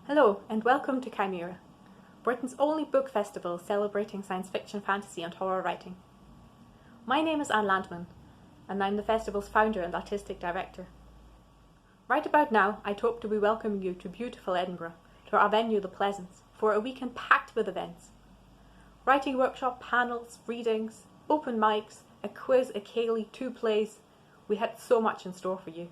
Hello and welcome to Cymera, Britain's only book festival celebrating science fiction, fantasy and horror writing. My name is Anne Landman and I'm the festival's founder and artistic director. Right about now, I'd hope to be welcoming you to beautiful Edinburgh, to our venue The Pleasance, for a weekend packed with events. Writing workshop, panels, readings, open mics, a quiz, a ceilidh, 2 plays. We had so much in store for you.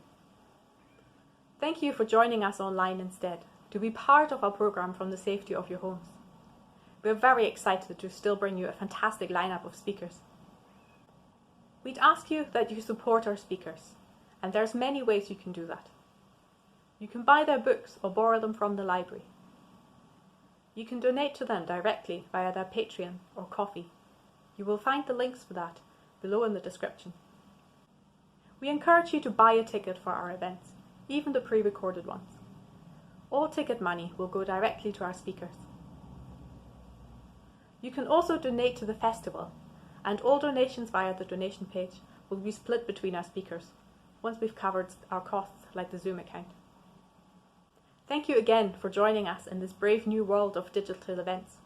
Thank you for joining us online instead, to be part of our programme from the safety of your homes. We're very excited to still bring you a fantastic lineup of speakers. We'd ask you that you support our speakers, and there's many ways you can do that. You can buy their books or borrow them from the library. You can donate to them directly via their Patreon or Ko-fi. You will find the links for that below in the description. We encourage you to buy a ticket for our events, even the pre-recorded ones. All ticket money will go directly to our speakers. You can also donate to the festival, and all donations via the donation page will be split between our speakers, once we've covered our costs like the Zoom account. Thank you again for joining us in this brave new world of digital events.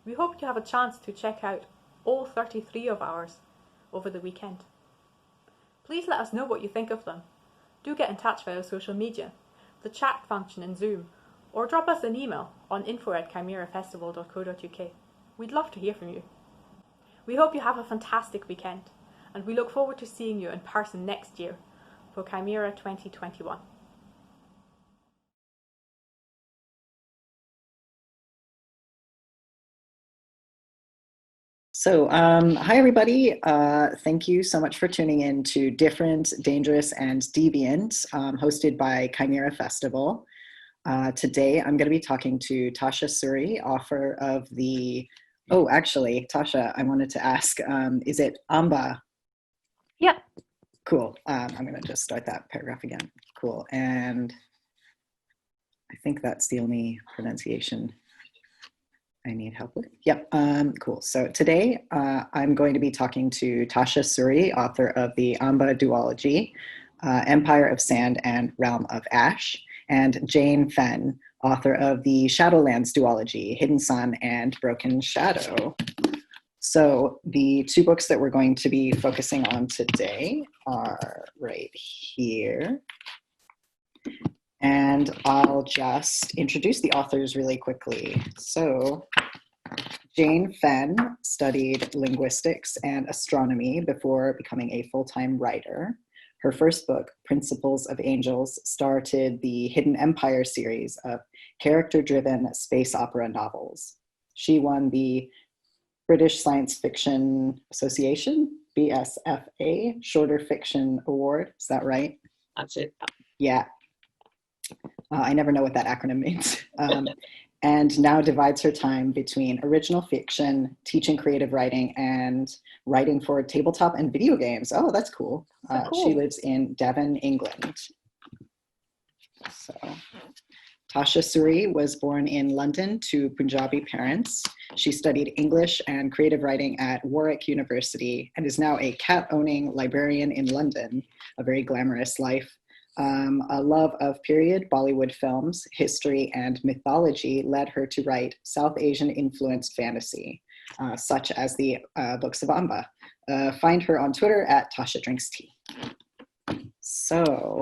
We hope you have a chance to check out all 33 of ours over the weekend. Please let us know what you think of them. Do get in touch via social media, the chat function in Zoom, or drop us an email on info@chimerafestival.co.uk. We'd love to hear from you. We hope you have a fantastic weekend, and we look forward to seeing you in person next year for Cymera 2021. So, hi everybody. Thank you so much for tuning in to Different, Dangerous, and Deviant, hosted by Cymera Festival. Today, I'm going to be talking to Tasha Suri, author of the... Oh, actually, Tasha, I wanted to ask, is it Amba? Yeah. Cool. I'm going to just start that paragraph again. Cool. And I think that's the only pronunciation I need help with. Yep, cool. So today I'm going to be talking to Tasha Suri, author of the Amba duology, Empire of Sand and Realm of Ash, and Jaine Fenn, author of the Shadowlands duology, Hidden Sun and Broken Shadow. So the 2 books that we're going to be focusing on today are right here. And I'll just introduce the authors really quickly. So Jaine Fenn studied linguistics and astronomy before becoming a full-time writer. Her first book, Principles of Angels, started the Hidden Empire series of character-driven space opera novels. She won the British Science Fiction Association, BSFA, Shorter Fiction Award. Is that right? That's it. Yeah. I never know what that acronym means. And now divides her time between original fiction, teaching creative writing, and writing for tabletop and video games. Oh, that's cool. Cool. She lives in Devon, England. So, Tasha Suri was born in London to Punjabi parents. She studied English and creative writing at Warwick University and is now a cat-owning librarian in London, a very glamorous life. A love of period Bollywood films, history, and mythology led her to write South Asian-influenced fantasy, such as the books of Amba. Find her on Twitter at Tasha Drinks Tea. So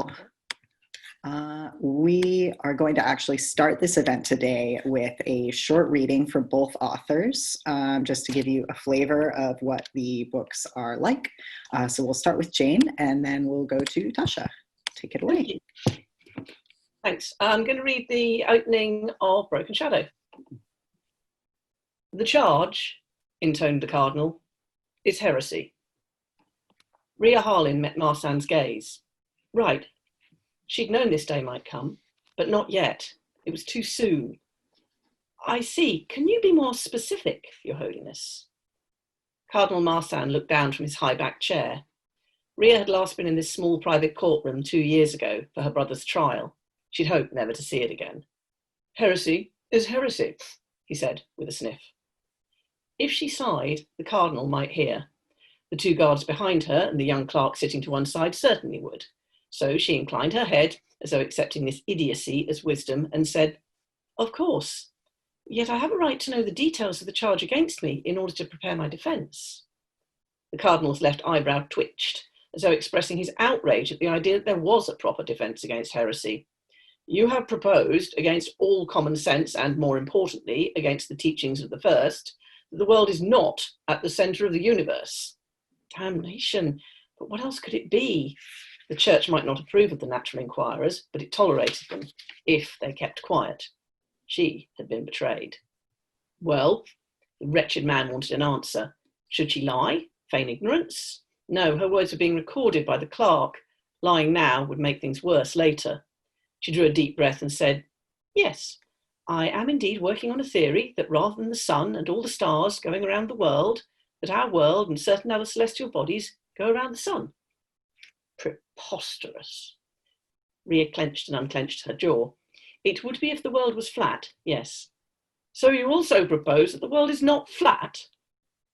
we are going to actually start this event today with a short reading from both authors, just to give you a flavor of what the books are like. So we'll start with Jaine, and then we'll go to Tasha. Take it away. Thanks. I'm going to read the opening of Broken Shadow. The charge, intoned the Cardinal, is heresy. Rhea Harlin met Marsan's gaze. Right. She'd known this day might come, but not yet. It was too soon. I see. Can you be more specific, Your Holiness? Cardinal Marsan looked down from his high-backed chair. Rhea had last been in this small private courtroom 2 years ago for her brother's trial. She'd hoped never to see it again. Heresy is heresy, he said with a sniff. If she sighed, the Cardinal might hear. The 2 guards behind her and the young clerk sitting to one side certainly would. So she inclined her head, as though accepting this idiocy as wisdom, and said, Of course. Yet I have a right to know the details of the charge against me in order to prepare my defence. The Cardinal's left eyebrow twitched, as though expressing his outrage at the idea that there was a proper defence against heresy. You have proposed, against all common sense and, more importantly, against the teachings of the first, that the world is not at the centre of the universe. Damnation! But what else could it be? The Church might not approve of the natural inquirers, but it tolerated them, if they kept quiet. She had been betrayed. Well, the wretched man wanted an answer. Should she lie? Feign ignorance? No, her words were being recorded by the clerk. Lying now would make things worse later. She drew a deep breath and said, yes, I am indeed working on a theory that rather than the sun and all the stars going around the world, that our world and certain other celestial bodies go around the sun. Preposterous. Rhea clenched and unclenched her jaw. It would be if the world was flat, yes. So you also propose that the world is not flat?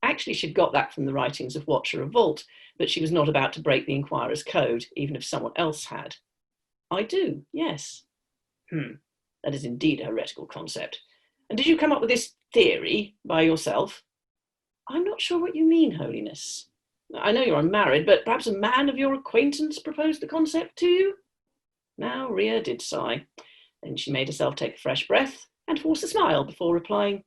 Actually, she'd got that from the writings of Watcher of Vault, but she was not about to break the Inquirer's code, even if someone else had. I do, yes. That is indeed a heretical concept. And did you come up with this theory by yourself? I'm not sure what you mean, Holiness. I know you're unmarried, but perhaps a man of your acquaintance proposed the concept to you? Now Rhea did sigh. Then she made herself take a fresh breath and force a smile before replying,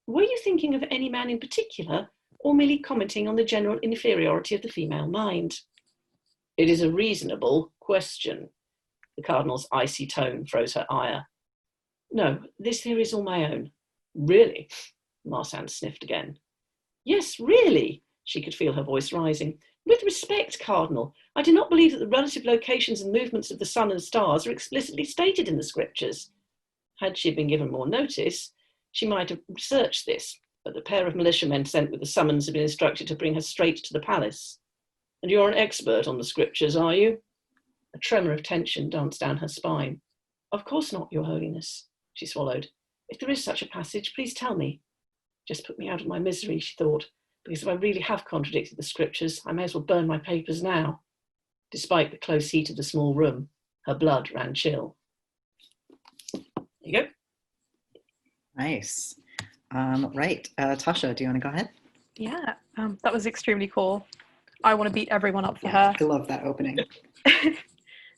were you thinking of any man in particular, or merely commenting on the general inferiority of the female mind? It is a reasonable question. The Cardinal's icy tone froze her ire. No, this theory is all my own. Really? Marsan sniffed again. Yes, really, she could feel her voice rising. With respect, Cardinal, I do not believe that the relative locations and movements of the sun and stars are explicitly stated in the scriptures. Had she been given more notice, she might have researched this, but the pair of militiamen sent with the summons had been instructed to bring her straight to the palace. And you're an expert on the scriptures, are you? A tremor of tension danced down her spine. Of course not, Your Holiness, she swallowed. If there is such a passage, please tell me. Just put me out of my misery, she thought, because if I really have contradicted the scriptures, I may as well burn my papers now. Despite the close heat of the small room, her blood ran chill. There you go. Nice. Right. Tasha, do you want to go ahead? Yeah, that was extremely cool. I want to beat everyone up for her. I love that opening.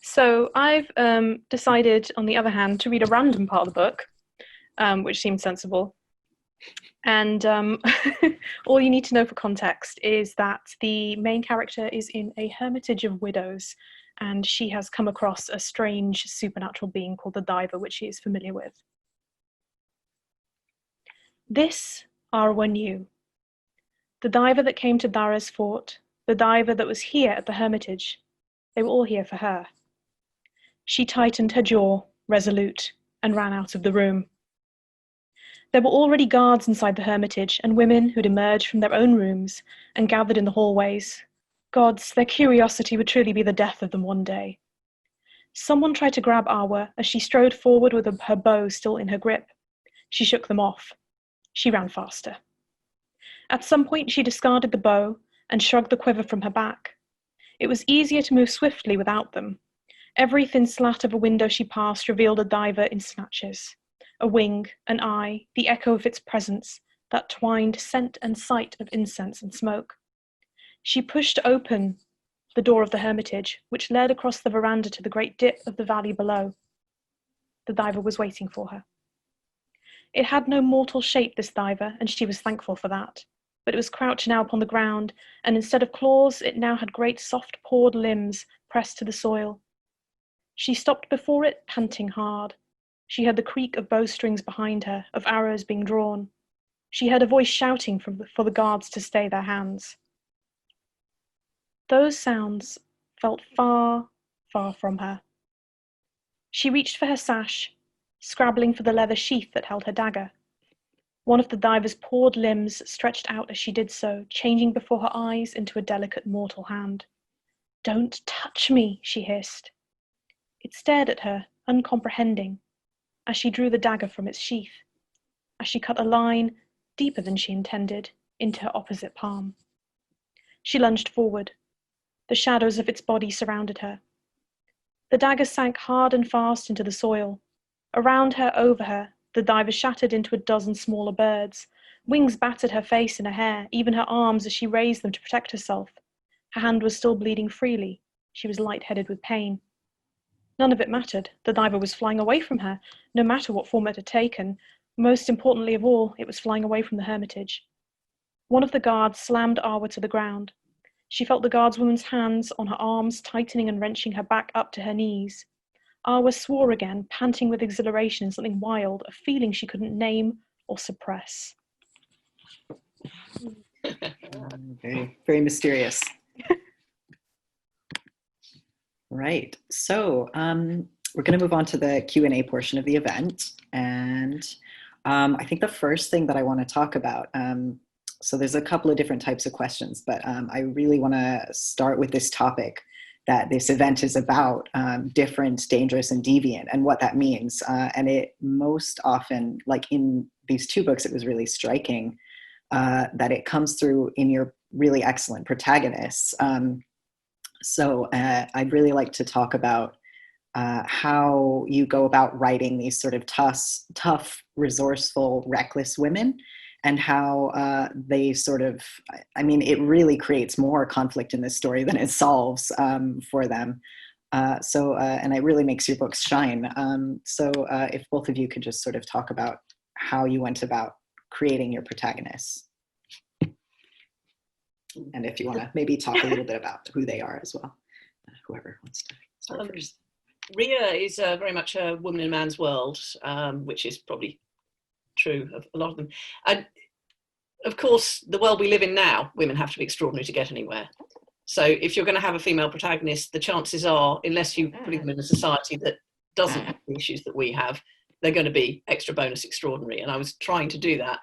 So I've decided, on the other hand, to read a random part of the book, which seemed sensible. And all you need to know for context is that the main character is in a hermitage of widows, and she has come across a strange supernatural being called the Diver, which she is familiar with. This Arwa knew. The diver that came to Dara's fort, the diver that was here at the hermitage, they were all here for her. She tightened her jaw, resolute, and ran out of the room. There were already guards inside the hermitage, and women who'd emerged from their own rooms and gathered in the hallways. Gods, their curiosity would truly be the death of them one day. Someone tried to grab Arwa as she strode forward with her bow still in her grip. She shook them off. She ran faster. At some point, she discarded the bow and shrugged the quiver from her back. It was easier to move swiftly without them. Every thin slat of a window she passed revealed a diver in snatches. A wing, an eye, the echo of its presence, that twined scent and sight of incense and smoke. She pushed open the door of the hermitage, which led across the veranda to the great dip of the valley below. The diver was waiting for her. It had no mortal shape, this diver, and she was thankful for that. But it was crouched now upon the ground, and instead of claws, it now had great soft-pawed limbs pressed to the soil. She stopped before it, panting hard. She heard the creak of bowstrings behind her, of arrows being drawn. She heard a voice shouting for the guards to stay their hands. Those sounds felt far, far from her. She reached for her sash, scrabbling for the leather sheath that held her dagger. One of the diver's pawed limbs stretched out as she did so, changing before her eyes into a delicate mortal hand. Don't touch me, she hissed. It stared at her, uncomprehending, as she drew the dagger from its sheath, as she cut a line, deeper than she intended, into her opposite palm. She lunged forward. The shadows of its body surrounded her. The dagger sank hard and fast into the soil. Around her, over her, The diver shattered into a dozen smaller birds. Wings battered her face and her hair, even her arms as she raised them to protect herself. Her hand was still bleeding freely. She was lightheaded with pain. None of it mattered. The diver was flying away from her, no matter what form it had taken. Most importantly of all, it was flying away from the hermitage. One of the guards slammed Arwa to the ground. She felt the guardswoman's hands on her arms, tightening and wrenching her back up to her knees. Arwa swore again, panting with exhilaration and something wild, a feeling she couldn't name or suppress. Very, very mysterious. Right. So we're going to move on to the Q&A portion of the event. And I think the first thing that I want to talk about, so there's a couple of different types of questions, but I really want to start with this topic that this event is about, different, dangerous, and deviant, and what that means. And it most often, like in these two books, it was really striking that it comes through in your really excellent protagonists. So I'd really like to talk about how you go about writing these sort of tough, resourceful, reckless women, and how they sort of, I mean, it really creates more conflict in this story than it solves for them. And it really makes your books shine. So if both of you could just sort of talk about how you went about creating your protagonists. And if you want to maybe talk a little bit about who they are as well, whoever wants to start first. Rhea is very much a woman in a man's world, which is probably true of a lot of them. And of course, the world we live in now, women have to be extraordinary to get anywhere. So if you're going to have a female protagonist, the chances are, unless you put them in a society that doesn't have the issues that we have, they're going to be extra bonus extraordinary. And I was trying to do that.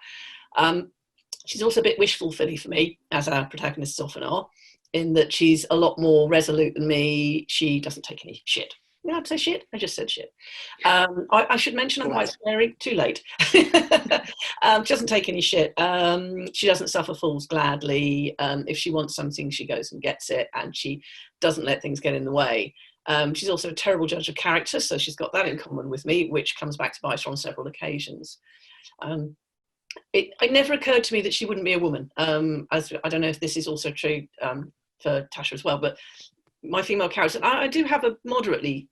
She's also a bit wish fulfilling for me, as our protagonists often are, in that she's a lot more resolute than me. She doesn't take any shit. You know how to say shit? I just said shit. I should mention I'm quite scary. Too late. She doesn't take any shit. She doesn't suffer fools gladly. If she wants something, she goes and gets it, and she doesn't let things get in the way. She's also a terrible judge of character, so she's got that in common with me, which comes back to bite her on several occasions. It never occurred to me that she wouldn't be a woman. As I don't know if this is also true for Tasha as well, but my female characters, I do have a moderately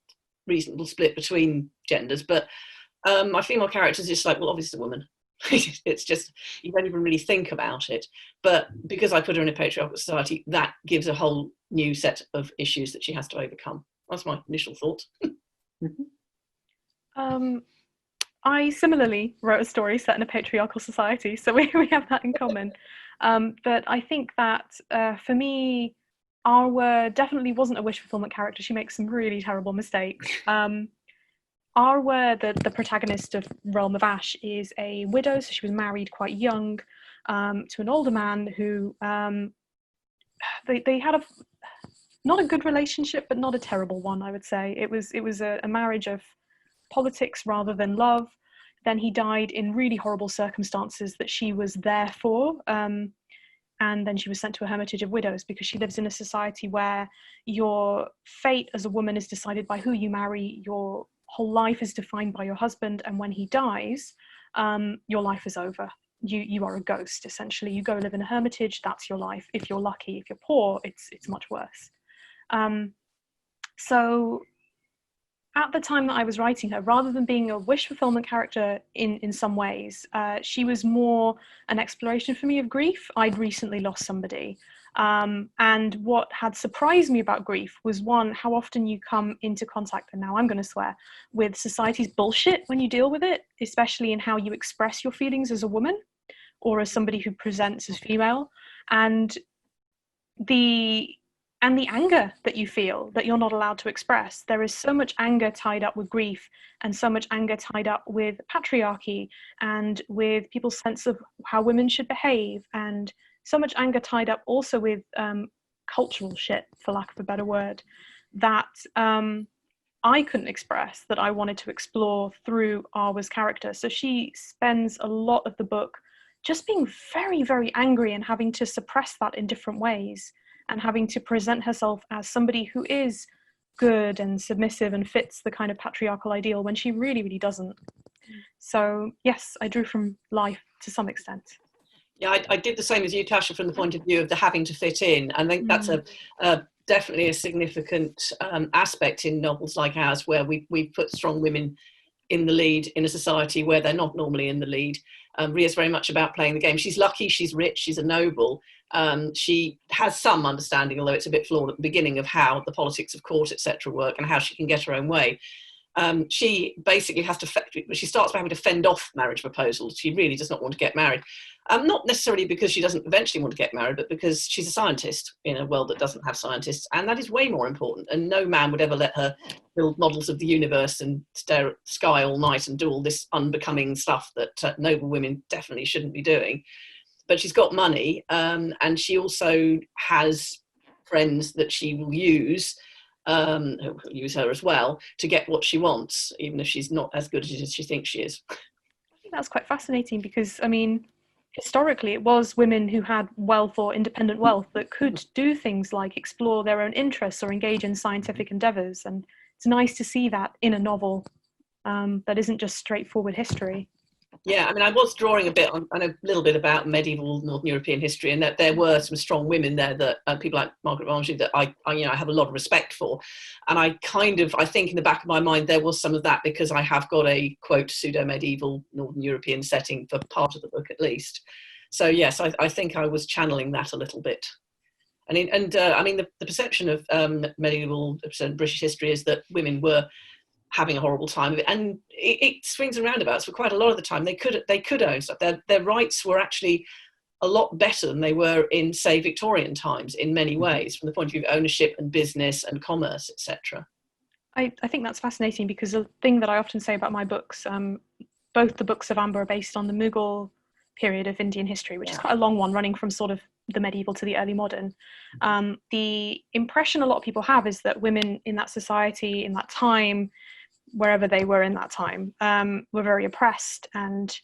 reasonable split between genders, but my female characters is like, well, obviously a woman. It's just, you don't even really think about it. But because I put her in a patriarchal society, that gives a whole new set of issues that she has to overcome. That's my initial thought. I similarly wrote a story set in a patriarchal society, so we have that in common. But I think that for me, Arwa definitely wasn't a wish fulfillment character. She makes some really terrible mistakes. Arwa, the protagonist of Realm of Ash, is a widow, so she was married quite young to an older man who they had not a good relationship, but not a terrible one, I would say. It was a marriage of politics rather than love. Then he died in really horrible circumstances that she was there for. And then she was sent to a hermitage of widows because she lives in a society where your fate as a woman is decided by who you marry. Your whole life is defined by your husband. And when he dies, your life is over. You are a ghost, essentially. You go live in a hermitage, that's your life. If you're lucky, if you're poor, it's much worse. So at the time that I was writing her, rather than being a wish fulfillment character in some ways, she was more an exploration for me of grief. I'd recently lost somebody. And what had surprised me about grief was, one, how often you come into contact, and now I'm going to swear, with society's bullshit when you deal with it, especially in how you express your feelings as a woman or as somebody who presents as female. And the anger that you feel that you're not allowed to express. There is so much anger tied up with grief, and so much anger tied up with patriarchy and with people's sense of how women should behave, and so much anger tied up also with cultural shit, for lack of a better word, that I couldn't express, that I wanted to explore through Arwa's character. So she spends a lot of the book just being very, very angry and having to suppress that in different ways, and having to present herself as somebody who is good and submissive and fits the kind of patriarchal ideal when she really, really doesn't. So yes, I drew from life to some extent. Yeah, I did the same as you, Tasha, from the point of view of the having to fit in. I think that's definitely a significant aspect in novels like ours, where we put strong women in the lead in a society where they're not normally in the lead. Ria's very much about playing the game. She's lucky, she's rich, she's a noble. She has some understanding, although it's a bit flawed at the beginning, of how the politics of court, etc., work and how she can get her own way. She basically has to, she starts by having to fend off marriage proposals. She really does not want to get married. Not necessarily because she doesn't eventually want to get married, but because she's a scientist in a world that doesn't have scientists, and that is way more important. And no man would ever let her build models of the universe and stare at the sky all night and do all this unbecoming stuff that noble women definitely shouldn't be doing. But she's got money, and she also has friends that she will use, who will use her as well, to get what she wants, even if she's not as good as she thinks she is. I think that's quite fascinating because, I mean, historically it was women who had wealth or independent wealth that could do things like explore their own interests or engage in scientific endeavours, and it's nice to see that in a novel that isn't just straightforward history. Yeah, I mean, I was drawing a little bit about medieval Northern European history, and that there were some strong women there that people like Margaret Rangy that I have a lot of respect for. And I think in the back of my mind there was some of that, because I have got a, quote, pseudo-medieval Northern European setting for part of the book at least. So yes, I think I was channeling that a little bit. I mean, the perception of medieval British history is that women were having a horrible time of it, and it swings and roundabouts. For quite a lot of the time they could own stuff. Their rights were actually a lot better than they were in, say, Victorian times in many ways, from the point of view of ownership and business and commerce, etc. I think that's fascinating, because the thing that I often say about my books, both the books of Amber are based on the Mughal period of Indian history, which is quite a long one, running from sort of the medieval to the early modern. The impression a lot of people have is that women in that society, in that time, wherever they were in that time, were very oppressed, and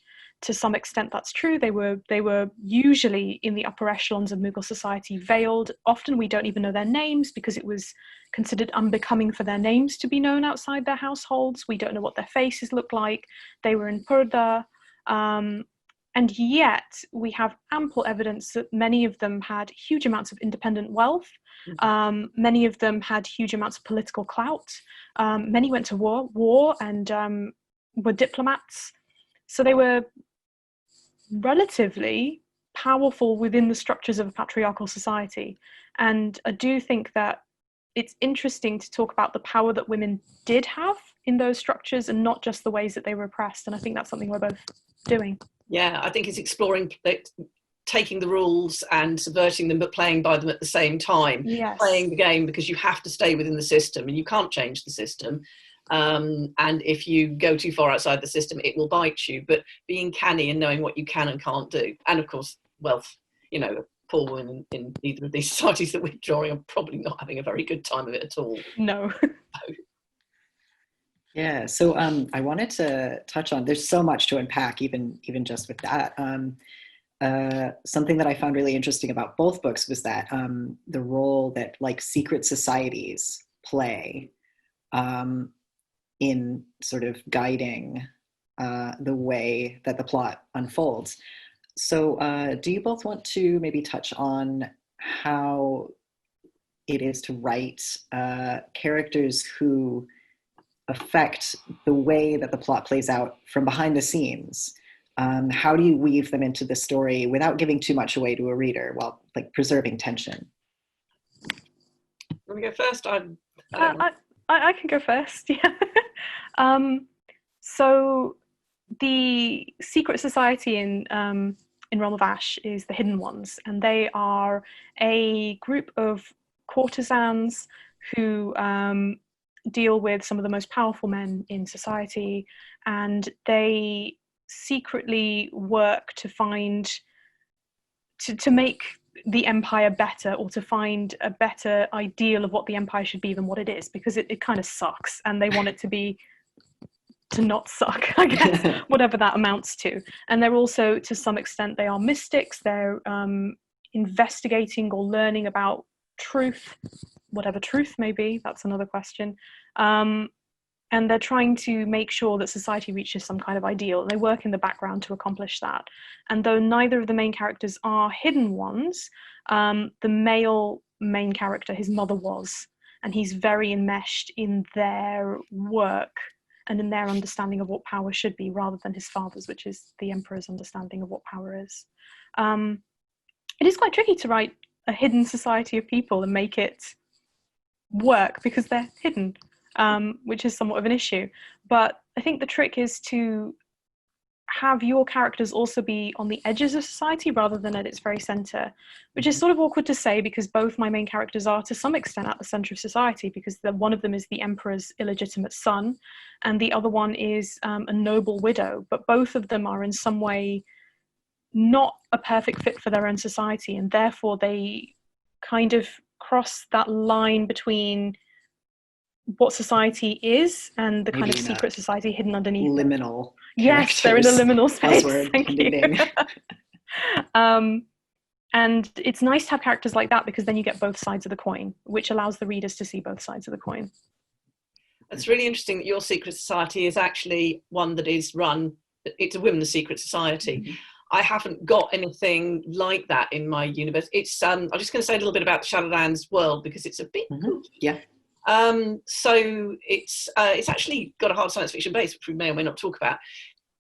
to some extent that's true. They were usually in the upper echelons of Mughal society, veiled. Often we don't even know their names, because it was considered unbecoming for their names to be known outside their households. We don't know what their faces look like. They were in purdah, and yet we have ample evidence that many of them had huge amounts of independent wealth. Many of them had huge amounts of political clout. Many went to war and were diplomats. So they were relatively powerful within the structures of a patriarchal society. And I do think that it's interesting to talk about the power that women did have in those structures, and not just the ways that they were oppressed. And I think that's something we're both doing. Yeah, I think it's exploring, taking the rules and subverting them, but playing by them at the same time. Yes. Playing the game, because you have to stay within the system and you can't change the system. And if you go too far outside the system, it will bite you. But being canny and knowing what you can and can't do. And of course, wealth. Poor women in either of these societies that we're drawing are probably not having a very good time of it at all. No. Yeah, so I wanted to touch on, there's so much to unpack, even just with that. Something that I found really interesting about both books was that the role that like secret societies play in sort of guiding the way that the plot unfolds. So do you both want to maybe touch on how it is to write characters who affect the way that the plot plays out from behind the scenes? How do you weave them into the story without giving too much away to a reader, while like preserving tension? Let me go first. I can go first. Yeah. So the secret society in Realm of Ash is the Hidden Ones, and they are a group of courtesans who deal with some of the most powerful men in society, and they secretly work to make the empire better, or to find a better ideal of what the empire should be than what it is, because it kind of sucks, and they want it to not suck, I guess, whatever that amounts to. And they're also, to some extent, they are mystics. They're investigating or learning about truth, whatever truth may be. That's another question. And and they're trying to make sure that society reaches some kind of ideal, and they work in the background to accomplish that. And though neither of the main characters are hidden ones, the male main character, his mother was, and he's very enmeshed in their work and in their understanding of what power should be, rather than his father's, which is the emperor's understanding of what power is. It is quite tricky to write a hidden society of people and make it work because they're hidden, which is somewhat of an issue. But I think the trick is to have your characters also be on the edges of society rather than at its very center, which is sort of awkward to say because both my main characters are to some extent at the center of society, because one of them is the emperor's illegitimate son and the other one is a noble widow, but both of them are in some way not a perfect fit for their own society, and therefore they kind of cross that line between what society is and the kind of secret society hidden underneath liminal it. Yes, they're in a liminal space. Thank you. And it's nice to have characters like that because then you get both sides of the coin, which allows the readers to see both sides of the coin. It's really interesting that your secret society is actually one that is run, it's a women's secret society. Mm-hmm. I haven't got anything like that in my universe. It's I'm just going to say a little bit about the Shadowlands world because it's a bit cool. Yeah. So it's actually got a hard science fiction base, which we may or may not talk about.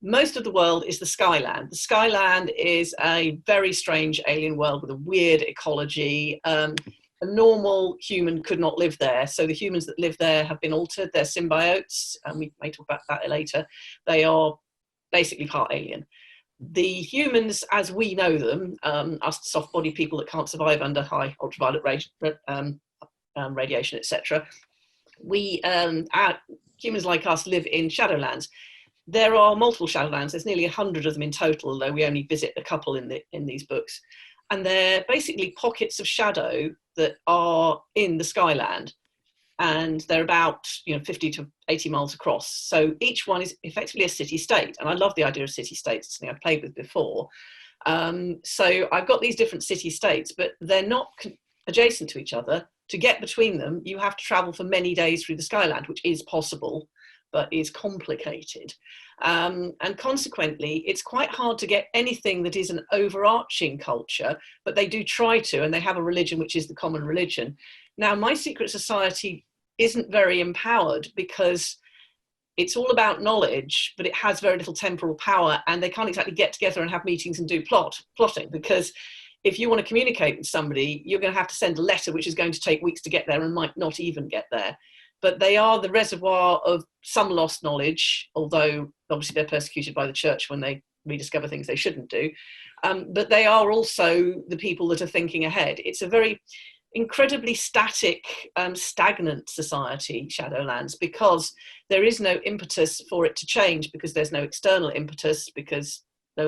Most of the world is the Skyland. The Skyland is a very strange alien world with a weird ecology. A normal human could not live there. So the humans that live there have been altered. They're symbiotes, and we may talk about that later. They are basically part alien. The humans, as we know them, us soft-bodied people that can't survive under high ultraviolet radiation, etc. Humans like us live in Shadowlands. There are multiple Shadowlands. There's nearly 100 of them in total, although we only visit a couple in these books. And they're basically pockets of shadow that are in the Skyland. And they're about 50 to 80 miles across. So each one is effectively a city-state. And I love the idea of city-states. It's something I've played with before. So I've got these different city-states, but they're not adjacent to each other. To get between them, you have to travel for many days through the Skyland, which is possible, but is complicated. And consequently, it's quite hard to get anything that is an overarching culture, but they do try to, and they have a religion, which is the common religion. Now, my secret society isn't very empowered because it's all about knowledge, but it has very little temporal power, and they can't exactly get together and have meetings and do plotting, because if you want to communicate with somebody, you're going to have to send a letter, which is going to take weeks to get there and might not even get there. But they are the reservoir of some lost knowledge, although obviously they're persecuted by the church when they rediscover things they shouldn't do. But they are also the people that are thinking ahead. It's a very incredibly static, stagnant society, Shadowlands, because there is no impetus for it to change, because there's no external impetus, because the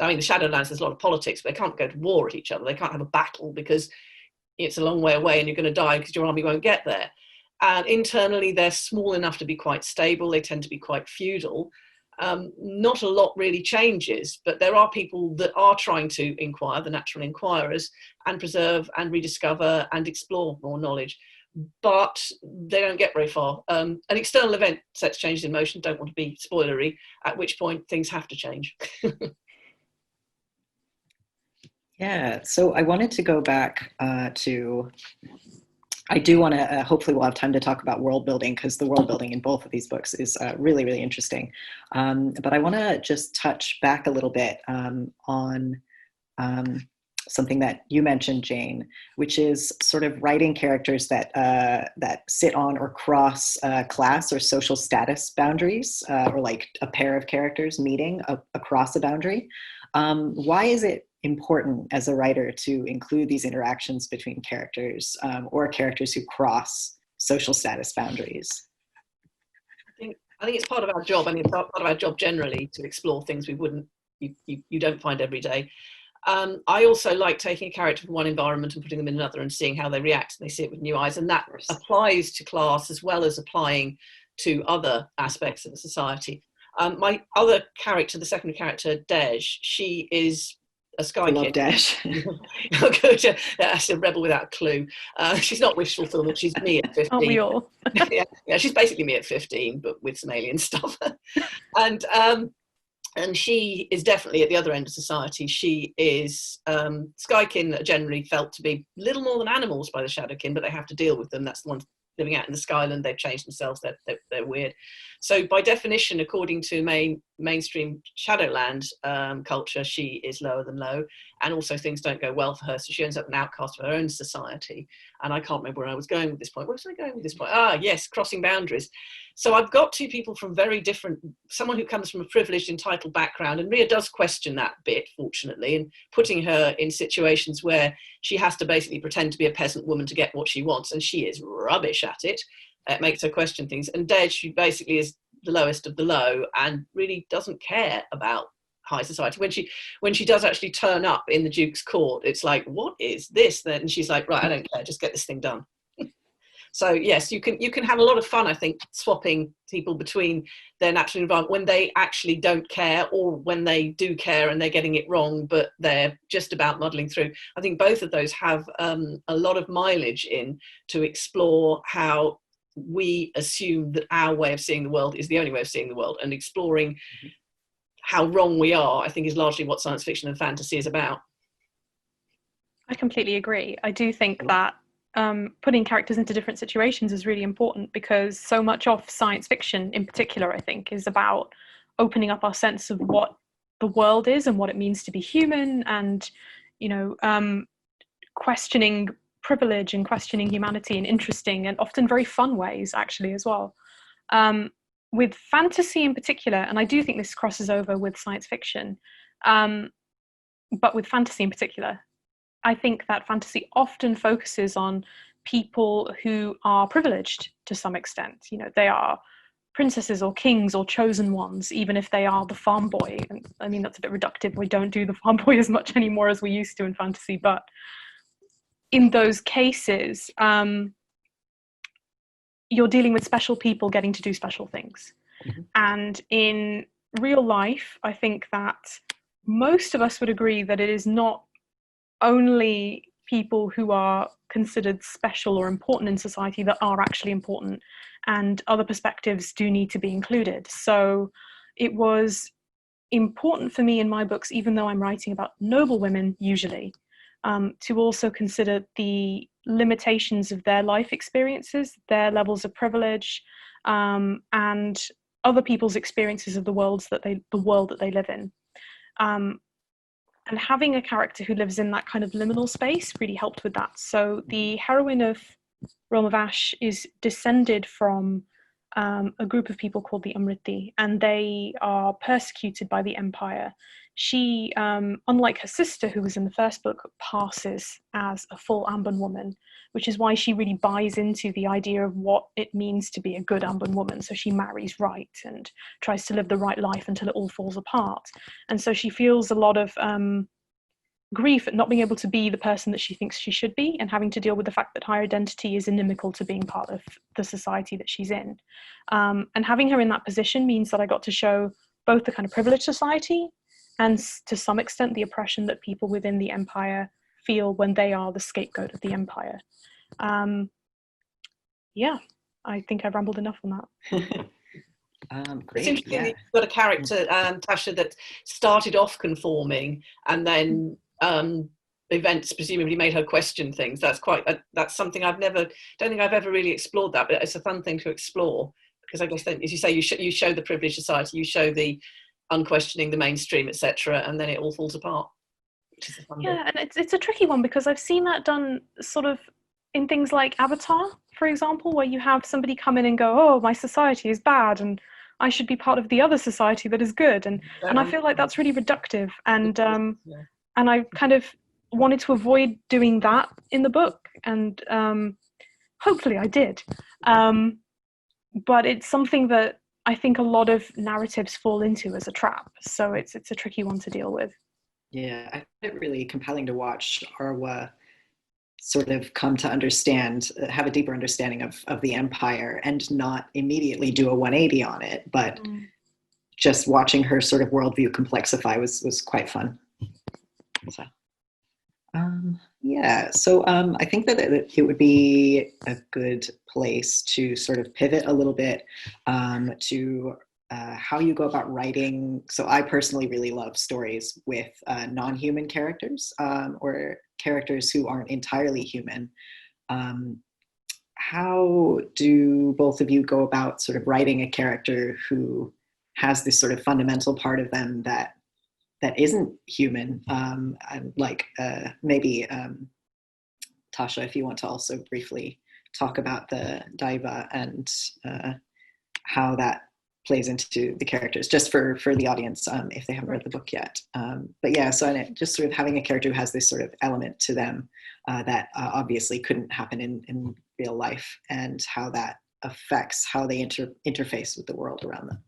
Shadowlands, there's a lot of politics, but they can't go to war at each other. They can't have a battle because it's a long way away and you're going to die because your army won't get there. And internally, they're small enough to be quite stable. They tend to be quite feudal. Not a lot really changes, but there are people that are trying to inquire, the natural inquirers, and preserve and rediscover and explore more knowledge. But they don't get very far. An external event sets changes in motion, don't want to be spoilery, at which point things have to change. Yeah, so I wanted to go back to, I do want to, hopefully we'll have time to talk about world building, because the world building in both of these books is really, really interesting. But I want to just touch back a little bit on something that you mentioned, Jaine, which is sort of writing characters that sit on or cross class or social status boundaries, or like a pair of characters meeting across a boundary. Why is it important as a writer to include these interactions between characters, or characters who cross social status boundaries? I think it's part of our job, and it's part of our job generally to explore things you don't find every day. I also like taking a character from one environment and putting them in another and seeing how they react, and they see it with new eyes, and that applies to class as well as applying to other aspects of the society. My other character, the second character, Dej, she is a Sky I love Kid. Dash. Oh, good. That's a rebel without a clue. She's not wish fulfillment. She's me at 15. Aren't we all? Yeah, she's basically me at 15, but with some alien stuff. and she is definitely at the other end of society. She is Skykin are generally felt to be little more than animals by the Shadowkin, but they have to deal with them. That's the ones living out in the Skyland. They've changed themselves. They're weird. So by definition, according to mainstream Shadowland culture, she is lower than low, and also things don't go well for her. So she ends up an outcast of her own society. And I can't remember where I was going with this point. Where was I going with this point? Yes, crossing boundaries. So I've got two people from very different, someone who comes from a privileged, entitled background, and Rhea does question that bit, fortunately, and putting her in situations where she has to basically pretend to be a peasant woman to get what she wants, and she is rubbish at it. It makes her question things. And Dej, she basically is the lowest of the low and really doesn't care about high society. When she does actually turn up in the Duke's court, it's like, what is this then? And she's like, right, I don't care, just get this thing done. So yes, you can have a lot of fun, I think, swapping people between their natural environment when they actually don't care, or when they do care and they're getting it wrong, but they're just about muddling through. I think both of those have a lot of mileage in to explore how we assume that our way of seeing the world is the only way of seeing the world, and exploring how wrong we are, I think, is largely what science fiction and fantasy is about. I completely agree. I do think that putting characters into different situations is really important, because so much of science fiction in particular, I think, is about opening up our sense of what the world is and what it means to be human, and, you know, questioning privilege and questioning humanity in interesting and often very fun ways, actually, as well. With fantasy in particular, and I do think this crosses over with science fiction, but with fantasy in particular, I think that fantasy often focuses on people who are privileged to some extent. You know, they are princesses or kings or chosen ones, even if they are the farm boy. And I mean, that's a bit reductive. We don't do the farm boy as much anymore as we used to in fantasy, but in those cases, you're dealing with special people getting to do special things. Mm-hmm. And in real life, I think that most of us would agree that it is not only people who are considered special or important in society that are actually important, and other perspectives do need to be included. So it was important for me in my books, even though I'm writing about noble women usually, to also consider the limitations of their life experiences, their levels of privilege, and other people's experiences of the world that they live in. And having a character who lives in that kind of liminal space really helped with that. So the heroine of Realm of Ash is descended from a group of people called the Umriti, and they are persecuted by the Empire. She, unlike her sister, who was in the first book, passes as a full Amban woman, which is why she really buys into the idea of what it means to be a good Amban woman. So she marries right and tries to live the right life until it all falls apart. And so she feels a lot of grief at not being able to be the person that she thinks she should be, and having to deal with the fact that her identity is inimical to being part of the society that she's in. And having her in that position means that I got to show both the kind of privileged society and, to some extent, the oppression that people within the Empire feel when they are the scapegoat of the Empire. Yeah, I think I've rambled enough on that. Great. It's interesting that you've got a character, Tasha, that started off conforming, and then events presumably made her question things. That's something don't think I've ever really explored that, but it's a fun thing to explore, because I guess then, as you say, you show the privileged society, you show the unquestioning, the mainstream, etc., and then it all falls apart. Which is a fun bit. And it's a tricky one, because I've seen that done sort of in things like Avatar, for example, where you have somebody come in and go, oh, my society is bad and I should be part of the other society that is good, and I feel like that's really reductive, and and I kind of wanted to avoid doing that in the book, and hopefully I did, but it's something that I think a lot of narratives fall into as a trap, so it's a tricky one to deal with. Yeah, I find it really compelling to watch Arwa sort of come to understand, have a deeper understanding of the Empire, and not immediately do a 180 on it, but just watching her sort of worldview complexify was quite fun. So, yeah, so I think that it would be a good place to sort of pivot a little bit to how you go about writing. So I personally really love stories with non-human characters or characters who aren't entirely human. How do both of you go about sort of writing a character who has this sort of fundamental part of them that isn't human? And like maybe Tasha, if you want to also briefly talk about the Daiva and how that plays into the characters, just for the audience if they haven't read the book yet. But yeah, so just sort of having a character who has this sort of element to them that obviously couldn't happen in real life, and how that affects how they interface with the world around them.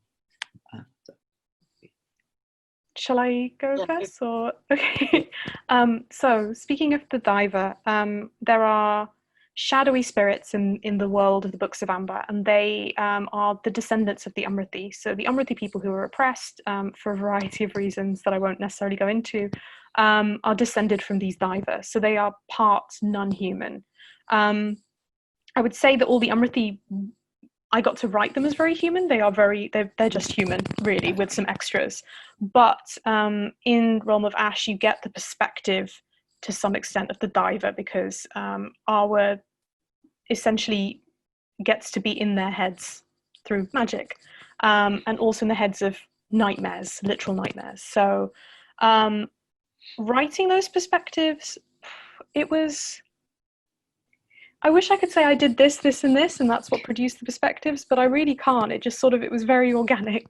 Shall I go first? Or okay. So speaking of the Diver, there are shadowy spirits in the world of the Books of Amber, and they are the descendants of the Umrithi. So the Umrithi people who were oppressed for a variety of reasons that I won't necessarily go into are descended from these Diver. So they are part non-human. I would say that all the Umrithi, I got to write them as very human. They're just human, really, with some extras. But in Realm of Ash, you get the perspective to some extent of the Diver, because Arwa essentially gets to be in their heads through magic, and also in the heads of nightmares, literal nightmares. So writing those perspectives, it was... I wish I could say I did this, this, and this, and that's what produced the perspectives, but I really can't. It just it was very organic,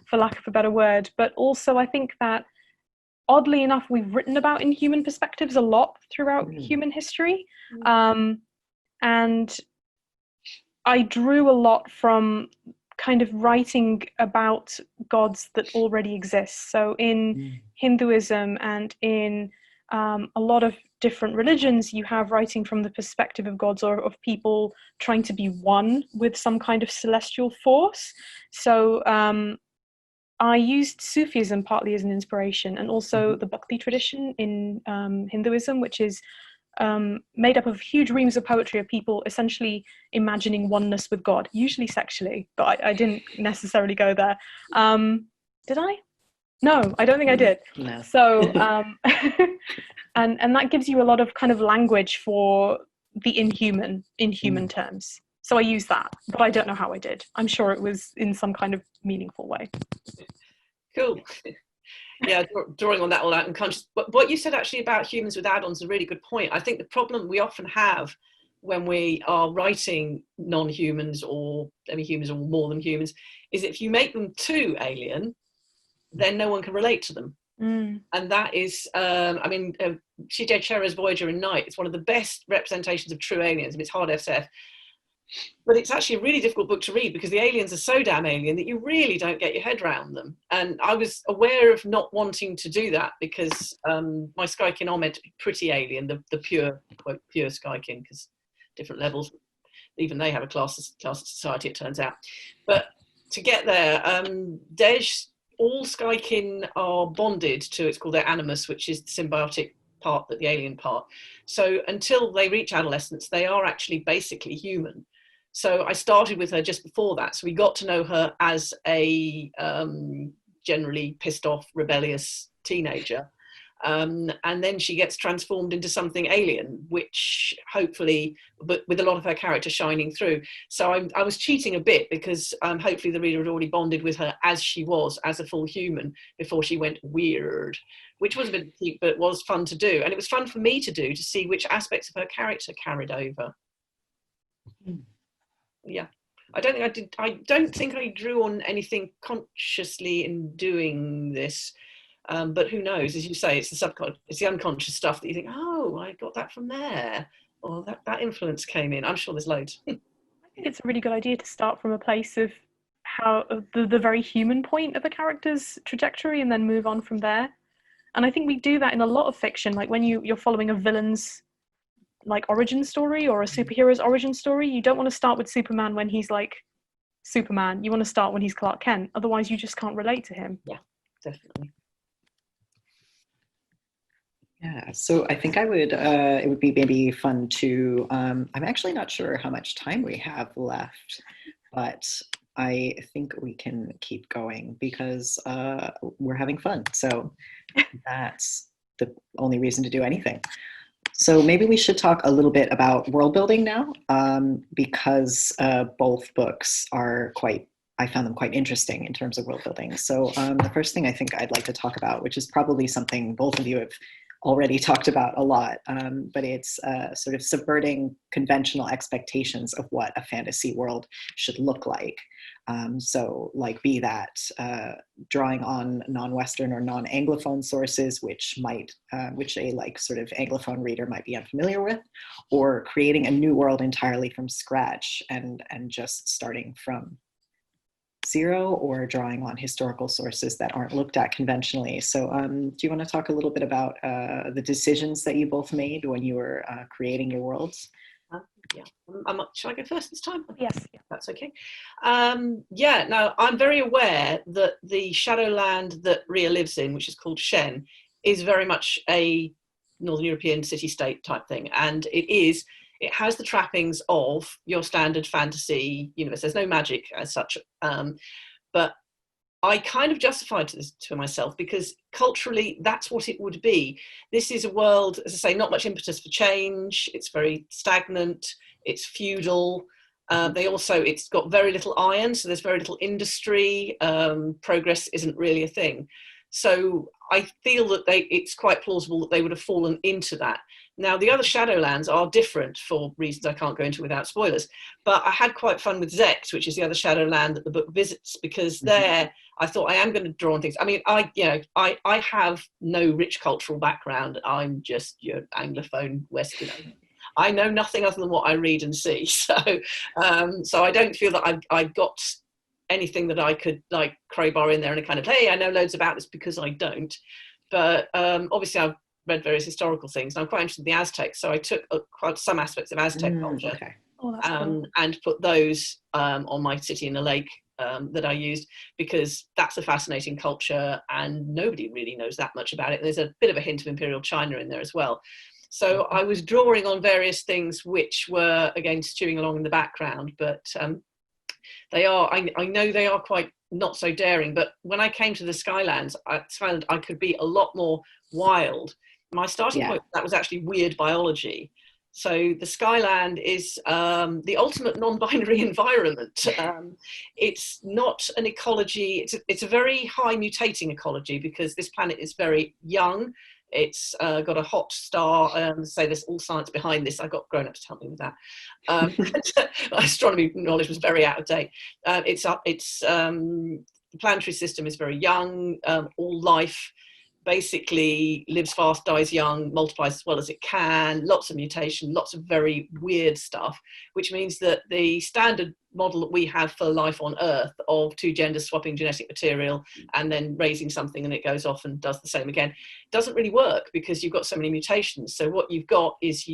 for lack of a better word. But also I think that, oddly enough, we've written about inhuman perspectives a lot throughout human history. And I drew a lot from kind of writing about gods that already exist. So in Hinduism and in a lot of different religions, you have writing from the perspective of gods or of people trying to be one with some kind of celestial force. So I used Sufism partly as an inspiration, and also the Bhakti tradition in Hinduism, which is made up of huge reams of poetry of people essentially imagining oneness with God, usually sexually, but I didn't necessarily go there. Did I? No, I don't think I did. No. So, and that gives you a lot of kind of language for the inhuman in human terms. So I use that, but I don't know how I did. I'm sure it was in some kind of meaningful way. Cool. Yeah, drawing on that all out and conscious. But what you said actually about humans with add-ons is a really good point. I think the problem we often have when we are writing non-humans or humans or more than humans is if you make them too alien, then no one can relate to them. And that is, C.J. Cherryh's Voyager in Night is one of the best representations of true aliens, and it's hard SF. But it's actually a really difficult book to read because the aliens are so damn alien that you really don't get your head around them. And I was aware of not wanting to do that because my Skykin are meant to be pretty alien, the pure, quote, pure Skykin, because different levels, even they have a class of society, it turns out. But to get there, all Skykin are bonded to, it's called their animus, which is the symbiotic part, the alien part. So until they reach adolescence, they are actually basically human. So I started with her just before that. So we got to know her as a generally pissed off, rebellious teenager. And then she gets transformed into something alien, which hopefully, but with a lot of her character shining through. So I was cheating a bit because hopefully the reader had already bonded with her as she was, as a full human, before she went weird, which was a bit cheap, but was fun to do. And it was fun for me to do, to see which aspects of her character carried over. Yeah. I don't think I drew on anything consciously in doing this. But who knows? As you say, it's the unconscious stuff that you think, oh, I got that from there, or that influence came in. I'm sure there's loads. I think it's a really good idea to start from a place of the very human point of a character's trajectory and then move on from there. And I think we do that in a lot of fiction, like when you're following a villain's like origin story or a superhero's origin story. You don't want to start with Superman when he's like Superman. You want to start when he's Clark Kent. Otherwise, you just can't relate to him. Yeah, definitely. Yeah, so I think I would, it would be maybe fun to, I'm actually not sure how much time we have left, but I think we can keep going because we're having fun. So that's the only reason to do anything. So maybe we should talk a little bit about world building now, because both books are I found them quite interesting in terms of world building. So the first thing I think I'd like to talk about, which is probably something both of you have already talked about a lot, but it's sort of subverting conventional expectations of what a fantasy world should look like. So like be that drawing on non-Western or non-Anglophone sources, which a like sort of Anglophone reader might be unfamiliar with, or creating a new world entirely from scratch and just starting from zero, or drawing on historical sources that aren't looked at conventionally. So do you want to talk a little bit about the decisions that you both made when you were creating your worlds? Yeah, shall I go first this time? Yes. That's okay. Yeah, no, I'm very aware that the Shadowland that Rhea lives in, which is called Shen, is very much a Northern European city-state type thing. And it has the trappings of your standard fantasy universe. There's no magic as such. But I kind of justified this to myself because culturally that's what it would be. This is a world, as I say, not much impetus for change. It's very stagnant. It's feudal. It's got very little iron, so there's very little industry. Progress isn't really a thing. So I feel that it's quite plausible that they would have fallen into that. Now, the other Shadowlands are different for reasons I can't go into without spoilers, but I had quite fun with Zecht, which is the other Shadowland that the book visits, because there I thought I am going to draw on things. I mean, I have no rich cultural background. I'm just your Anglophone Westerner. I know nothing other than what I read and see. So I don't feel that I've got anything that I could like crowbar in there and a kind of, hey, I know loads about this, because I don't. But obviously I've read various historical things and I'm quite interested in the Aztecs. So I took quite some aspects of Aztec culture. Okay. Oh, that's cool. And put those on my city in the lake that I used, because that's a fascinating culture and nobody really knows that much about it. There's a bit of a hint of Imperial China in there as well. So I was drawing on various things which were, again, stewing along in the background, but I know they are quite not so daring. But when I came to the Skylands, I found I could be a lot more wild. My starting point, that was actually weird biology. So the Skyland is the ultimate non-binary environment. It's not an ecology. It's a very high mutating ecology, because this planet is very young. It's got a hot star. Say there's all science behind this. I got grown-ups to help me with that. My astronomy knowledge was very out of date. The planetary system is very young. All life basically lives fast, dies young, multiplies as well as it can, lots of mutation, lots of very weird stuff, which means that the standard model that we have for life on Earth of two genders swapping genetic material and then raising something and it goes off and does the same again doesn't really work, because you've got so many mutations. So what you've got is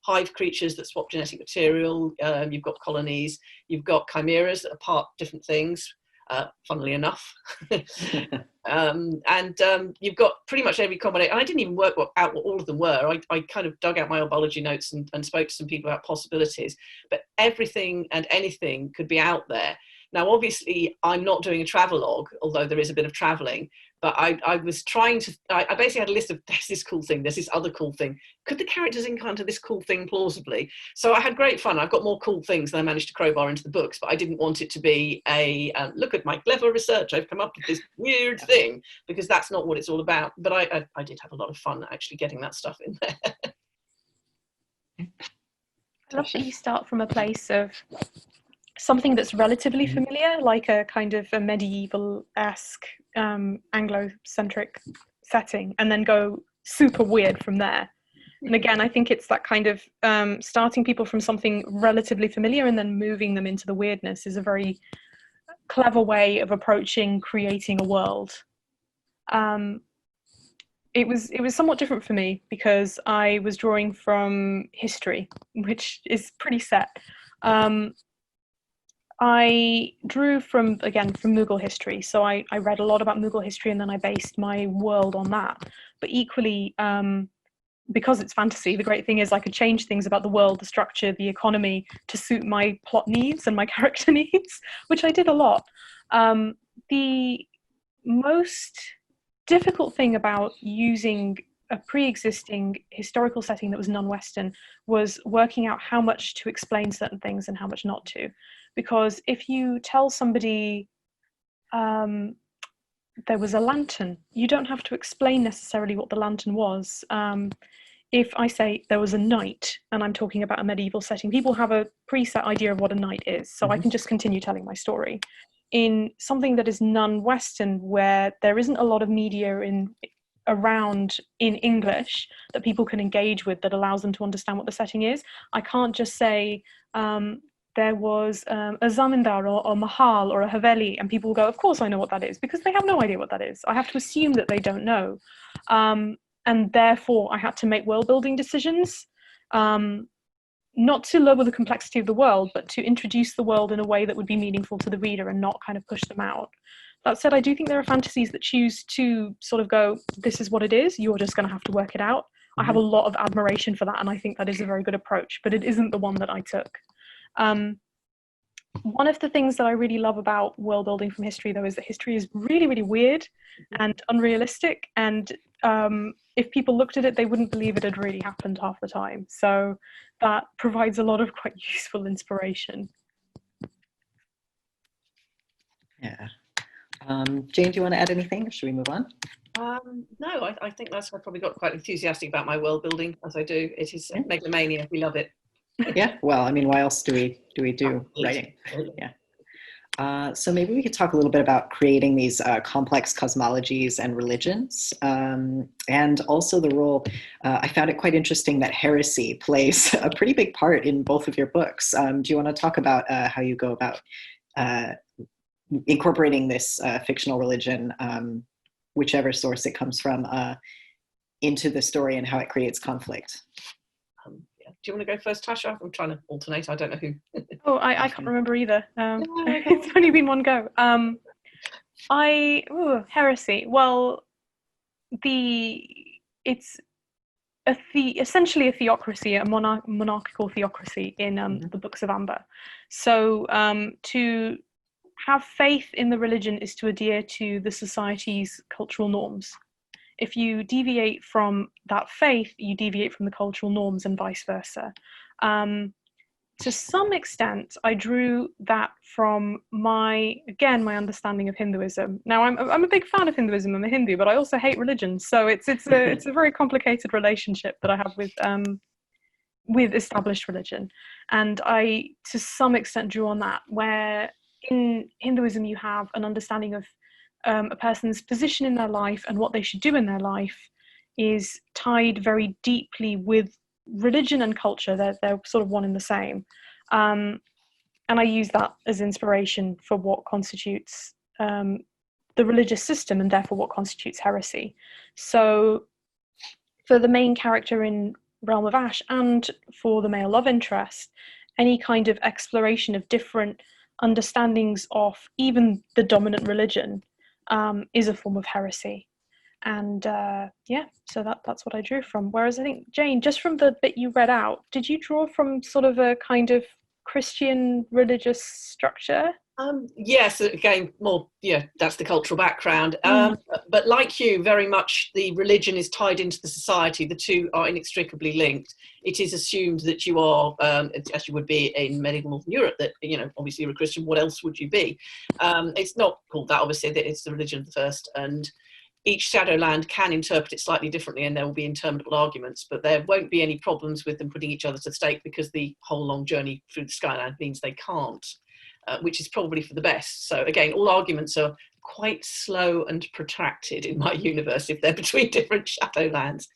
hive creatures that swap genetic material, you've got colonies, you've got chimeras that are part different things, funnily enough. You've got pretty much every combination. I didn't even work out what all of them were. I kind of dug out my old biology notes and spoke to some people about possibilities, but everything and anything could be out there. Now, obviously, I'm not doing a travelogue, although there is a bit of traveling, but I was trying to, I basically had a list of, there's this cool thing, there's this other cool thing. Could the characters encounter this cool thing plausibly? So I had great fun. I've got more cool things than I managed to crowbar into the books, but I didn't want it to be look at my clever research, I've come up with this weird thing, because that's not what it's all about. But I did have a lot of fun actually getting that stuff in there. I love that you start from a place of something that's relatively familiar, like a kind of a medieval-esque Anglo-centric setting, and then go super weird from there. And again, I think it's that kind of starting people from something relatively familiar and then moving them into the weirdness is a very clever way of approaching creating a world. It was somewhat different for me, because I was drawing from history, which is pretty set. I drew from Mughal history. So I read a lot about Mughal history, and then I based my world on that. But equally, because it's fantasy, the great thing is I could change things about the world, the structure, the economy to suit my plot needs and my character needs, which I did a lot. The most difficult thing about using a pre-existing historical setting that was non-Western was working out how much to explain certain things and how much not to. Because if you tell somebody there was a lantern, you don't have to explain necessarily what the lantern was. If I say there was a knight, and I'm talking about a medieval setting, people have a preset idea of what a knight is, so I can just continue telling my story. In something that is non-Western, where there isn't a lot of media around in English that people can engage with that allows them to understand what the setting is, I can't just say there was a zamindar or mahal or a haveli, and people will go, of course I know what that is, because they have no idea what that is. I have to assume that they don't know. And therefore I had to make world building decisions, not to lower the complexity of the world, but to introduce the world in a way that would be meaningful to the reader and not kind of push them out. That said, I do think there are fantasies that choose to sort of go, this is what it is, you're just going to have to work it out. I have a lot of admiration for that, and I think that is a very good approach, but it isn't the one that I took. One of the things that I really love about world building from history, though, is that history is really, really weird and unrealistic, and if people looked at it, they wouldn't believe it had really happened half the time. So that provides a lot of quite useful inspiration. Yeah. Jane, do you want to add anything, or should we move on? No, I think I've probably got quite enthusiastic about my world building, as I do. It is megalomania. We love it. Yeah, well, I mean, why else do we do writing? Yeah. So maybe we could talk a little bit about creating these complex cosmologies and religions, and also the role. I found it quite interesting that heresy plays a pretty big part in both of your books. Do you want to talk about how you go about incorporating this fictional religion, whichever source it comes from, into the story, and how it creates conflict? Do you want to go first, Tasha? I'm trying to alternate. I don't know who. Oh, I can't remember either. It's only been one go. Heresy. Well, it's essentially a theocracy, a monarchical theocracy in the Books of Amber. So to have faith in the religion is to adhere to the society's cultural norms. If you deviate from that faith, you deviate from the cultural norms, and vice versa. To some extent, I drew that from my understanding of Hinduism. Now, I'm a big fan of Hinduism. I'm a Hindu, but I also hate religion. So it's a very complicated relationship that I have with established religion, and I, to some extent, drew on that. Where in Hinduism you have an understanding of a person's position in their life and what they should do in their life is tied very deeply with religion and culture. They're sort of one and the same. And I use that as inspiration for what constitutes the religious system, and therefore what constitutes heresy. So for the main character in Realm of Ash, and for the male love interest, any kind of exploration of different understandings of even the dominant religion is a form of heresy. And so that's what I drew from. Whereas I think, Jane, just from the bit you read out, did you draw from sort of a kind of Christian religious structure? Yes, again, more, that's the cultural background. But like you, very much the religion is tied into the society. The two are inextricably linked. It is assumed that you are, as you would be in medieval Northern Europe, that, obviously you're a Christian, what else would you be? It's not called that, obviously, that it's the religion of the first, and each Shadowland can interpret it slightly differently, and there will be interminable arguments, but there won't be any problems with them putting each other to the stake, because the whole long journey through the Skyland means they can't. Which is probably for the best. So again, all arguments are quite slow and protracted in my universe if they're between different Shadowlands.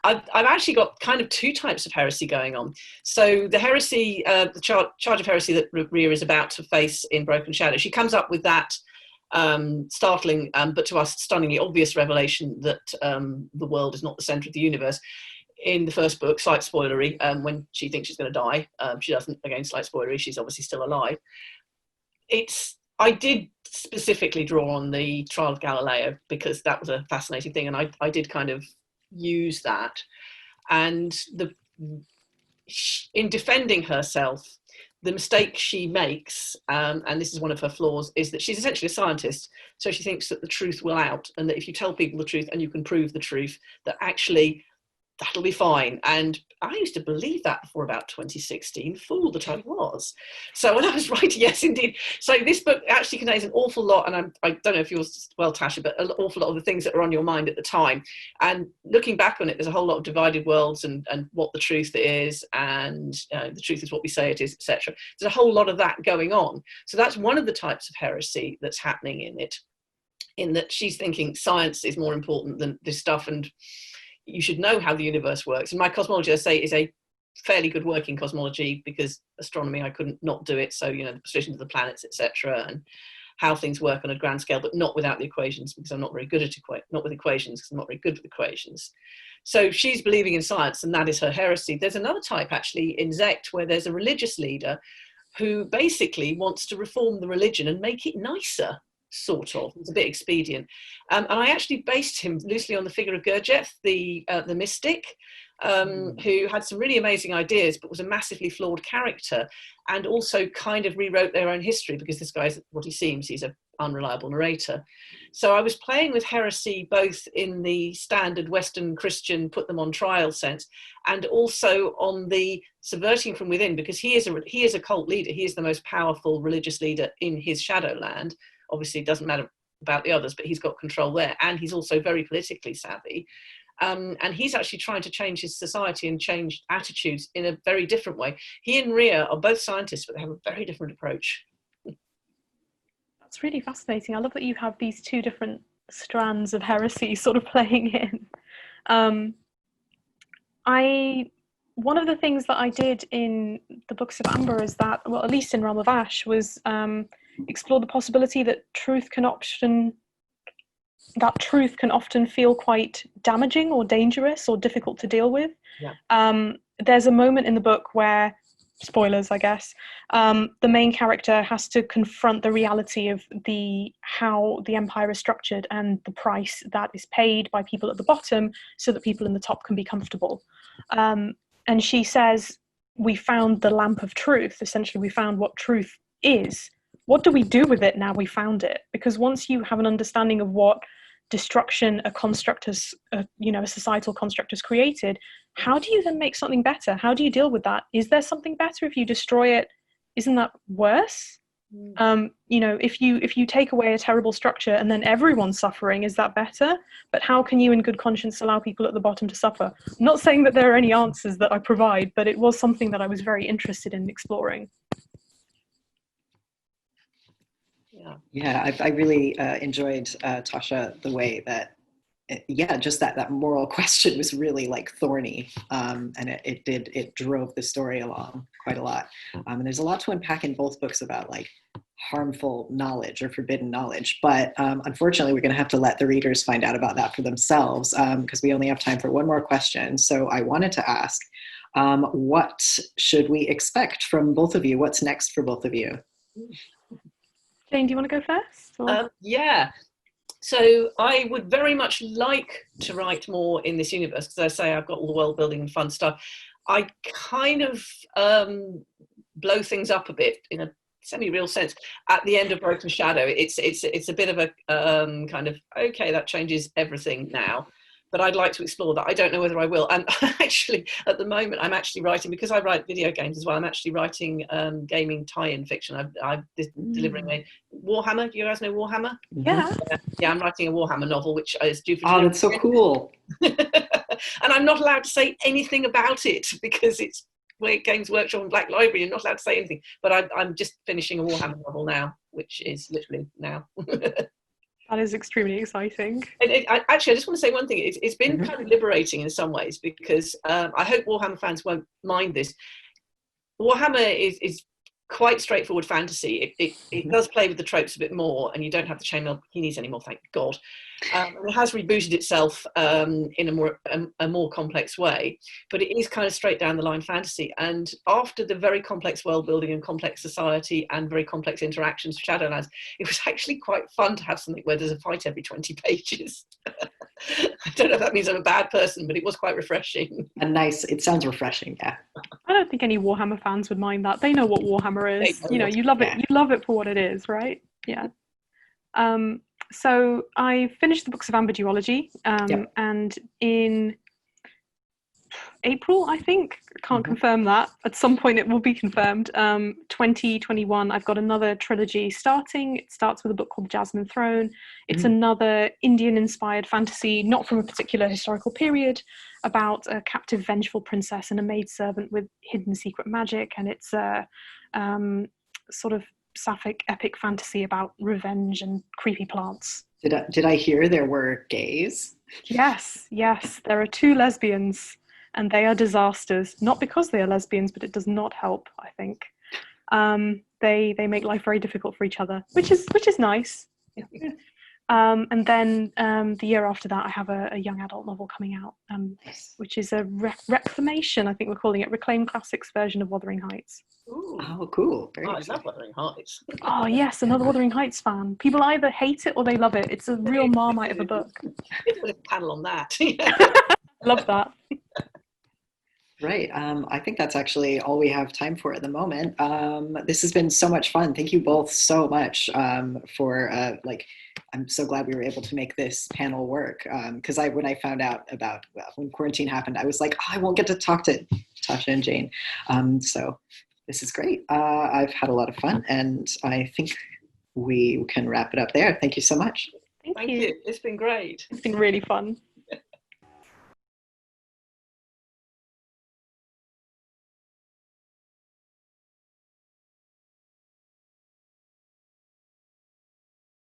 I've actually got kind of two types of heresy going on. So the heresy, the charge of heresy that Rhea is about to face in Broken Shadow, she comes up with that startling, but to us stunningly obvious revelation that the world is not the centre of the universe. In the first book, slight spoilery, when she thinks she's going to die, she doesn't, again, slight spoilery, she's obviously still alive. I did specifically draw on the trial of Galileo because that was a fascinating thing, and I did kind of use that. And in defending herself, the mistake she makes, and this is one of her flaws, is that she's essentially a scientist. So she thinks that the truth will out, and that if you tell people the truth and you can prove the truth, that actually that'll be fine. And I used to believe that before about 2016, fool that I was. So when I was writing, yes, indeed. So this book actually contains an awful lot, and I don't know if yours, well, Tasha, but an awful lot of the things that were on your mind at the time. And looking back on it, there's a whole lot of divided worlds and what the truth is, and the truth is what we say it is, etc. There's a whole lot of that going on. So that's one of the types of heresy that's happening in it, in that she's thinking science is more important than this stuff, and you should know how the universe works. And my cosmology, I say, is a fairly good working cosmology, because astronomy, I couldn't not do it. So, the positions of the planets, etc., and how things work on a grand scale, but not without the equations, because I'm not very good at not with equations, because I'm not very good with equations. So she's believing in science, and that is her heresy. There's another type, actually, in Zect, where there's a religious leader who basically wants to reform the religion and make it nicer. Sort of, it's a bit expedient, and I actually based him loosely on the figure of Gurdjieff, the mystic, who had some really amazing ideas, but was a massively flawed character, and also kind of rewrote their own history, because this guy's what he seems. He's an unreliable narrator. So I was playing with heresy both in the standard Western Christian put them on trial sense, and also on the subverting from within, because he is a cult leader. He is the most powerful religious leader in his shadowland. Obviously, it doesn't matter about the others, but he's got control there. And he's also very politically savvy. And he's actually trying to change his society and change attitudes in a very different way. He and Rhea are both scientists, but they have a very different approach. That's really fascinating. I love that you have these two different strands of heresy sort of playing in. One of the things that I did in the Books of Amber is that, well, at least in Realm of Ash, was explore the possibility that truth can often feel quite damaging or dangerous or difficult to deal with. Yeah. There's a moment in the book where, spoilers, I guess, the main character has to confront the reality of how the empire is structured and the price that is paid by people at the bottom so that people in the top can be comfortable. And she says, we found the lamp of truth. Essentially, we found what truth is. What do we do with it now we found it? Because once you have an understanding of what destruction a societal construct has created, how do you then make something better? How do you deal with that? Is there something better if you destroy it? Isn't that worse? If you take away a terrible structure and then everyone's suffering, is that better? But how can you in good conscience allow people at the bottom to suffer? I'm not saying that there are any answers that I provide, but it was something that I was very interested in exploring. Yeah, I really enjoyed, Tasha, the way that, just that moral question was really like thorny, and it drove the story along quite a lot. And there's a lot to unpack in both books about like harmful knowledge or forbidden knowledge. But unfortunately, we're going to have to let the readers find out about that for themselves, because we only have time for one more question. So I wanted to ask, what should we expect from both of you? What's next for both of you? Jaine, do you want to go first? Yeah. So I would very much like to write more in this universe, because I say I've got all the world building and fun stuff. I kind of blow things up a bit in a semi-real sense at the end of Broken Shadow. It's a bit of a kind of, okay, that changes everything now. But I'd like to explore that. I don't know whether I will. And actually, at the moment, I'm actually writing, because I write video games as well, I'm actually writing gaming tie-in fiction. I'm delivering a Warhammer. Do you guys know Warhammer? Yeah. Yeah, I'm writing a Warhammer novel, which is due for... Oh, that's so cool. And I'm not allowed to say anything about it, because it's Games Workshop and Black Library. You're not allowed to say anything. But I'm just finishing a Warhammer novel now, which is literally now. That is extremely exciting. Actually, I just want to say one thing. It's been kind of liberating in some ways, because I hope Warhammer fans won't mind this. Warhammer is quite straightforward fantasy. It does play with the tropes a bit more, and you don't have the chainmail bikinis anymore, thank God. It has rebooted itself in a more complex way, but it is kind of straight down the line fantasy. And after the very complex world building and complex society and very complex interactions of Shadowlands, it was actually quite fun to have something where there's a fight every 20 pages. I don't know if that means I'm a bad person, but it was quite refreshing. And nice. It sounds refreshing. Yeah. I don't think any Warhammer fans would mind that. They know what Warhammer is. They know You love it. yeah. You love it for what it is, right? Yeah. So I finished the books of Ambiduology, Yep. and in April, I think, can't confirm that. At some point it will be confirmed. 2021, I've got another trilogy starting. It starts with a book called Jasmine Throne. It's another Indian-inspired fantasy, not from a particular historical period, about a captive, vengeful princess and a maidservant with hidden secret magic. And it's a sort of sapphic epic fantasy about revenge and creepy plants. Did I hear there were gays? Yes, there are 2 lesbians, and they are disasters. Not because they are lesbians, but it does not help, I think. They make life very difficult for each other, which is nice. Yeah. And then the year after that, I have a young adult novel coming out, which is a reclamation, I think we're calling it, Reclaim Classics version of Wuthering Heights. Ooh. Oh, cool. Very I nice. love Wuthering Heights. Oh yes, another Wuthering Heights fan. People either hate it or they love it. It's a real Marmite of a book. Put a panel on that. Love that. Right. I think that's actually all we have time for at the moment. This has been so much fun. Thank you both so much for I'm so glad we were able to make this panel work. Because when I found out about when quarantine happened, I was like, oh, I won't get to talk to Tasha and Jaine. So this is great. I've had a lot of fun, and I think we can wrap it up there. Thank you so much. Thank you. It's been great. It's been really fun.